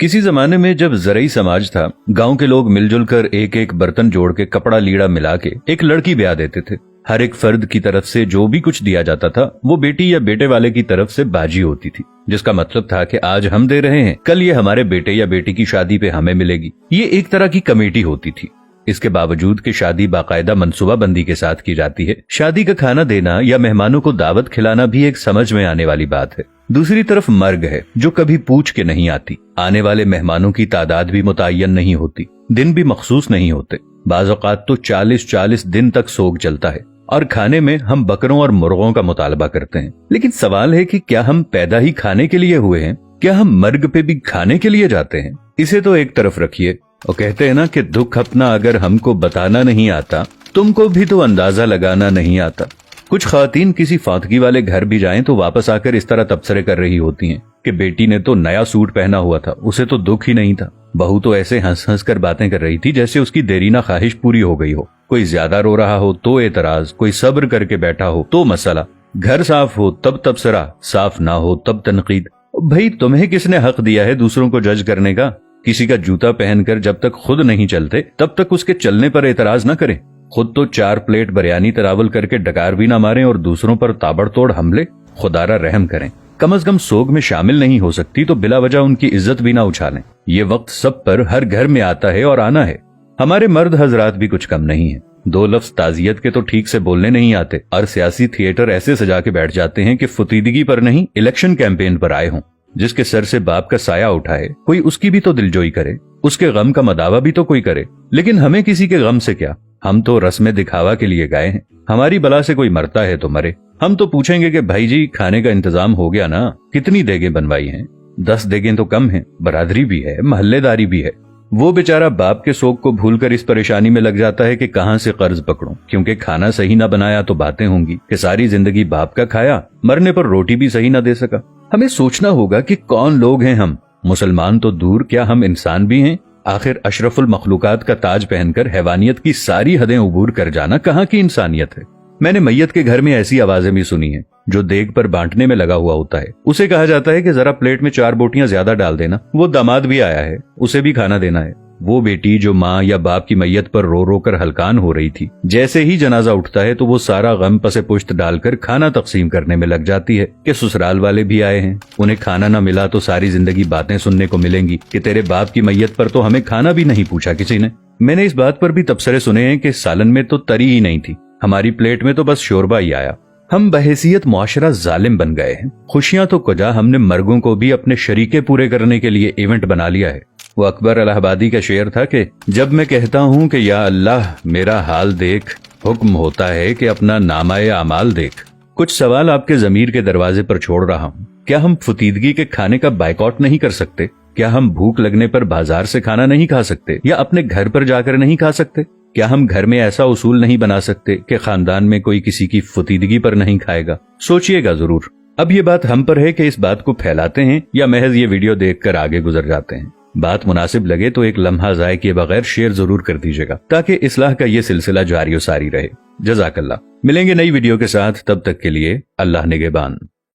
किसी जमाने में जब ज़रई समाज था, गांव के लोग मिलजुल कर एक एक बर्तन जोड़ के कपड़ा लीड़ा मिला के एक लड़की ब्याह देते थे। हर एक फर्द की तरफ से जो भी कुछ दिया जाता था वो बेटी या बेटे वाले की तरफ से बाजी होती थी, जिसका मतलब था कि आज हम दे रहे हैं, कल ये हमारे बेटे या बेटी की शादी पे हमें मिलेगी। ये एक तरह की कमेटी होती थी। इसके बावजूद कि शादी बाकायदा मनसूबाबंदी के साथ की जाती है, शादी का खाना देना या मेहमानों को दावत खिलाना भी एक समझ में आने वाली बात है। दूसरी तरफ मर्ग है जो कभी पूछ के नहीं आती। आने वाले मेहमानों की तादाद भी मुतय्यन नहीं होती, दिन भी मखसूस नहीं होते। बाज़ औक़ात तो 40-40 दिन तक सोग चलता है और खाने में हम बकरों और मुर्गों का मुतालबा करते हैं। लेकिन सवाल है कि क्या हम पैदा ही खाने के लिए हुए हैं? क्या हम मर्ग पे भी खाने के लिए जाते हैं? इसे तो एक तरफ रखिए, और कहते हैं ना कि दुख अपना अगर हमको बताना नहीं आता, तुमको भी तो अंदाजा लगाना नहीं आता। कुछ ख़वातीन किसी फातगी वाले घर भी जाएं तो वापस आकर इस तरह तबसरे कर रही होती हैं कि बेटी ने तो नया सूट पहना हुआ था, उसे तो दुख ही नहीं था। बहू तो ऐसे हंस हंस कर बातें कर रही थी जैसे उसकी देरीना ख्वाहिश पूरी हो गई हो। कोई ज्यादा रो रहा हो तो एतराज, कोई सब्र करके बैठा हो तो मसला, घर साफ हो तब तबसरा, साफ ना हो तब तनकीद। भाई तुम्हें किसने हक दिया है दूसरों को जज करने का? किसी का जूता पहनकर जब तक खुद नहीं चलते तब तक उसके चलने पर एतराज न करें। खुद तो 4 प्लेट बिरयानी तरावल करके डकार भी ना मारें और दूसरों पर ताबड़तोड़ हमले। खुदारा रहम करें, कम अज कम सोग में शामिल नहीं हो सकती तो बिला वजह उनकी इज्जत भी ना उछालें। ये वक्त सब पर हर घर में आता है और आना है। हमारे मर्द हजरात भी कुछ कम नहीं है। 2 लफ्ज ताजियत के तो ठीक से बोलने नहीं आते और सियासी थिएटर ऐसे सजा के बैठ जाते हैं कि फुतीदगी पर नहीं, इलेक्शन कैंपेन पर आए हों। जिसके सर से बाप का साया उठाए कोई उसकी भी तो दिलजोई करे, उसके गम का मदावा भी तो कोई करे। लेकिन हमें किसी के गम से क्या, हम तो रस्म दिखावा के लिए गए हैं। हमारी बला से कोई मरता है तो मरे। हम तो पूछेंगे कि भाई जी खाने का इंतजाम हो गया ना, कितनी देगें बनवाई हैं? 10 देगें तो कम हैं, बरादरी भी है, महल्लेदारी भी है। वो बेचारा बाप के शोक को भूलकर इस परेशानी में लग जाता है कि कहां से कर्ज पकड़ूं, क्योंकि खाना सही ना बनाया तो बातें होंगी कि सारी जिंदगी बाप का खाया, मरने पर रोटी भी सही ना दे सका। हमें सोचना होगा कि कौन लोग हैं हम। मुसलमान तो दूर, क्या हम इंसान भी हैं? आखिर अशरफुल मखलूकात का ताज पहनकर हैवानियत की सारी हदें उबूर कर जाना कहाँ की इंसानियत है? मैंने मैयत के घर में ऐसी आवाजें भी सुनी हैं। जो देग पर बांटने में लगा हुआ होता है उसे कहा जाता है कि जरा प्लेट में 4 बोटियां ज्यादा डाल देना। वो दामाद भी आया है, उसे भी खाना देना है। वो बेटी जो माँ या बाप की मैयत पर रो रो कर हलकान हो रही थी, जैसे ही जनाजा उठता है तो वो सारा गम पसे पुश्त डालकर खाना तकसीम करने में लग जाती है कि ससुराल वाले भी आए हैं, उन्हें खाना न मिला तो सारी जिंदगी बातें सुनने को मिलेंगी कि तेरे बाप की मैयत पर तो हमें खाना भी नहीं पूछा किसी ने। मैंने इस बात पर भी तबसरे सुने हैं कि सालन में तो तरी ही नहीं थी, हमारी प्लेट में तो बस शोरबा ही आया। हम बहैसियत मुआशरा जालिम बन गए हैं। खुशियां तो कुजा, हमने मर्गों को भी अपने शरीके पूरे करने के लिए इवेंट बना लिया है। वो अकबर इलाहाबादी का शेर था कि जब मैं कहता हूँ कि या अल्लाह मेरा हाल देख, हुक्म होता है कि अपना नामाए अमाल देख। कुछ सवाल आपके ज़मीर के दरवाजे पर छोड़ रहा हूँ। क्या हम फुतीदगी के खाने का बाइकआउट नहीं कर सकते? क्या हम भूख लगने पर बाजार से खाना नहीं खा सकते या अपने घर पर जाकर नहीं खा सकते? क्या हम घर में ऐसा उसूल नहीं बना सकते कि खानदान में कोई किसी की फुतीदगी पर नहीं खाएगा? सोचिएगा जरूर। अब ये बात हम पर है कि इस बात को फैलाते हैं या महज ये वीडियो देखकर आगे गुजर जाते हैं। बात मुनासिब लगे तो एक लम्हा ज़ाय किए बगैर शेयर जरूर कर दीजिएगा ताकि इस्लाह का ये सिलसिला जारी और सारी रहे। जज़ाकल्लाह। मिलेंगे नई वीडियो के साथ, तब तक के लिए अल्लाह निगहबान।